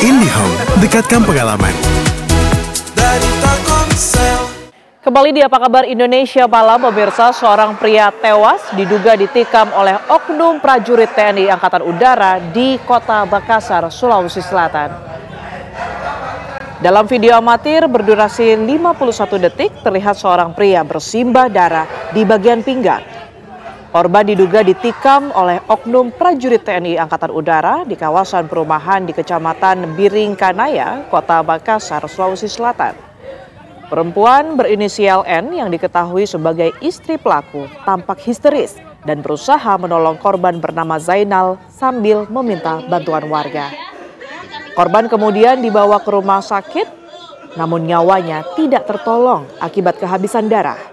IndiHome, dekatkan pengalaman. Kembali di Apa Kabar Indonesia Malam, pemirsa, seorang pria tewas diduga ditikam oleh oknum prajurit TNI Angkatan Udara di Kota Makassar, Sulawesi Selatan. Dalam video amatir berdurasi 51 detik, terlihat seorang pria bersimbah darah di bagian pinggang. Korban diduga ditikam oleh oknum prajurit TNI Angkatan Udara di kawasan perumahan di Kecamatan Biringkanaya, Kota Makassar, Sulawesi Selatan. Perempuan berinisial N yang diketahui sebagai istri pelaku tampak histeris dan berusaha menolong korban bernama Zainal sambil meminta bantuan warga. Korban kemudian dibawa ke rumah sakit, namun nyawanya tidak tertolong akibat kehabisan darah.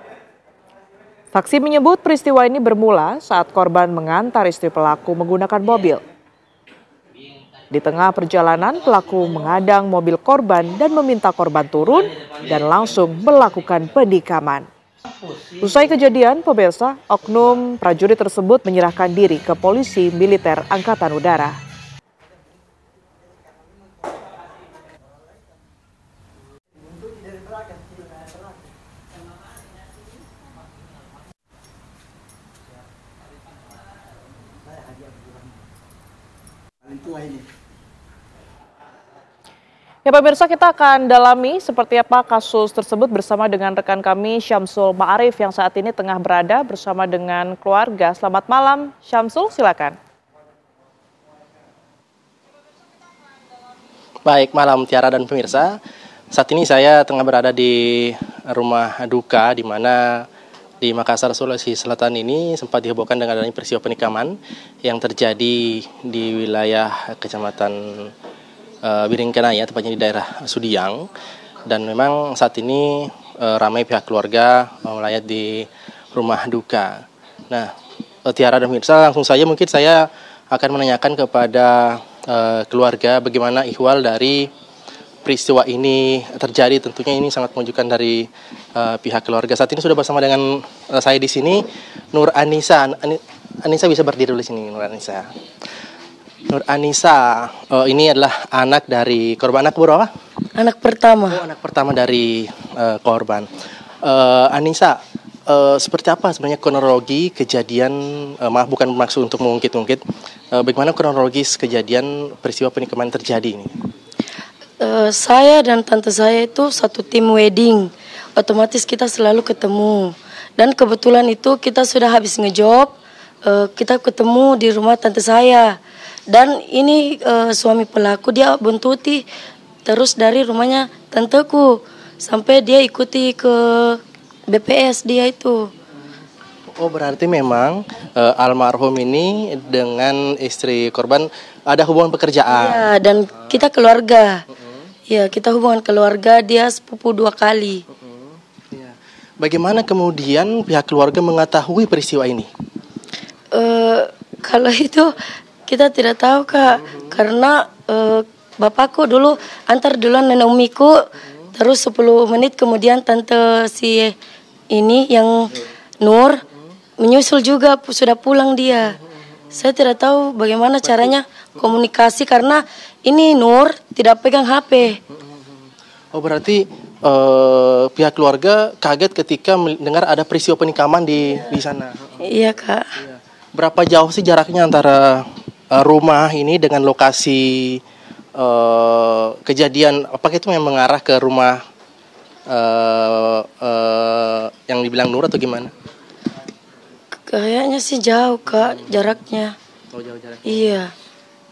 Saksi menyebut peristiwa ini bermula saat korban mengantar istri pelaku menggunakan mobil. Di tengah perjalanan, pelaku mengadang mobil korban dan meminta korban turun dan langsung melakukan penikaman. Usai kejadian, pemirsa, oknum prajurit tersebut menyerahkan diri ke polisi militer Angkatan Udara. Ya pemirsa, kita akan dalami seperti apa kasus tersebut bersama dengan rekan kami Syamsul Ma'arif yang saat ini tengah berada bersama dengan keluarga. Selamat malam Syamsul, silakan. Baik, malam Tiara dan pemirsa. Saat ini saya tengah berada di rumah duka di mana di Makassar, Sulawesi Selatan ini sempat dihebohkan dengan adanya peristiwa penikaman yang terjadi di wilayah Kecamatan Biringkanaya, tepatnya di daerah Sudiang, dan memang saat ini ramai pihak keluarga melayat di rumah duka. Nah, Tiara dan pemirsa, langsung saja mungkin saya akan menanyakan kepada keluarga bagaimana ihwal dari peristiwa ini terjadi. Tentunya ini sangat menunjukkan dari pihak keluarga. Saat ini sudah bersama dengan saya di sini Nur Anissa. Anissa bisa berdiri dulu di sini, Nur Anissa. Nur Anissa, ini adalah anak dari korban. Anak berapa? Anak pertama. Oh, anak pertama dari korban. Anissa, seperti apa sebenarnya kronologi kejadian, maaf bukan maksud untuk mengungkit-ungkit, bagaimana kronologis kejadian peristiwa penikaman terjadi ini? Saya dan tante saya itu satu tim wedding, otomatis kita selalu ketemu. Dan kebetulan itu kita sudah habis ngejob, kita ketemu di rumah tante saya. Dan ini suami pelaku dia buntuti terus dari rumahnya tanteku sampai dia ikuti ke BPS dia itu. Oh, berarti memang almarhum ini dengan istri korban ada hubungan pekerjaan. Iya, dan kita keluarga. Ya, kita hubungan keluarga, dia sepupu 2 kali. Ya. Bagaimana kemudian pihak keluarga mengetahui peristiwa ini? Kalau itu kita tidak tahu, Kak, karena bapakku dulu antar duluan nenek umiku, terus 10 menit kemudian tante si ini yang Nur menyusul juga, sudah pulang dia. Saya tidak tahu bagaimana caranya komunikasi karena ini Nur tidak pegang HP. Oh, berarti pihak keluarga kaget ketika mendengar ada peristiwa penikaman di sana. Iya, Kak. Berapa jauh sih jaraknya antara rumah ini dengan lokasi kejadian? Apakah itu yang mengarah ke rumah yang dibilang Nur atau gimana? Kayaknya sih jauh, Kak, jaraknya. Oh, jauh jaraknya. Iya.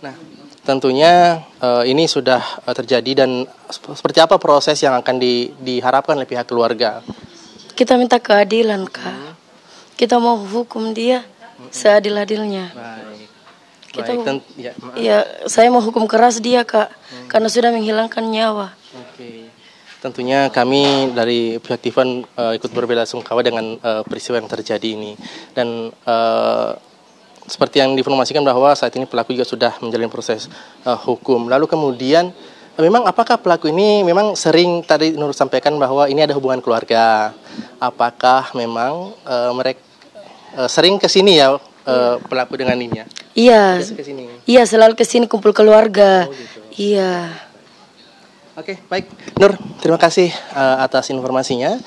Nah, tentunya ini sudah terjadi, dan seperti apa proses yang akan diharapkan oleh pihak keluarga? Kita minta keadilan, Kak. Kita mau hukum dia seadil-adilnya. Baik. Kita Ya, iya, saya mau hukum keras dia, Kak, karena sudah menghilangkan nyawa. Oke. Tentunya kami dari pihak Tivan ikut berbelasungkawa dengan peristiwa yang terjadi ini, dan seperti yang diinformasikan bahwa saat ini pelaku juga sudah menjalani proses hukum. Lalu kemudian memang apakah pelaku ini memang sering, tadi Nur sampaikan bahwa ini ada hubungan keluarga. Apakah memang mereka sering ke sini ya pelaku dengan ininya? Iya. Kesini. Iya, selalu ke sini kumpul keluarga. Oh, gitu. Iya. Oke, baik. Nur, terima kasih atas informasinya.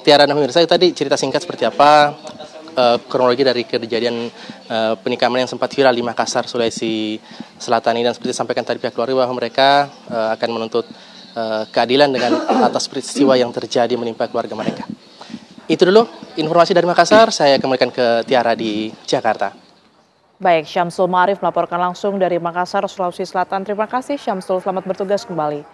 Tiara dan pemirsa, itu tadi cerita singkat seperti apa kronologi dari kejadian penikaman yang sempat viral di Makassar, Sulawesi Selatan ini. Dan seperti disampaikan tadi pihak keluarga bahwa mereka akan menuntut keadilan dengan atas peristiwa yang terjadi menimpa keluarga mereka. Itu dulu informasi dari Makassar, saya kembalikan ke Tiara di Jakarta. Baik, Syamsul Ma'arif melaporkan langsung dari Makassar, Sulawesi Selatan. Terima kasih Syamsul, selamat bertugas kembali.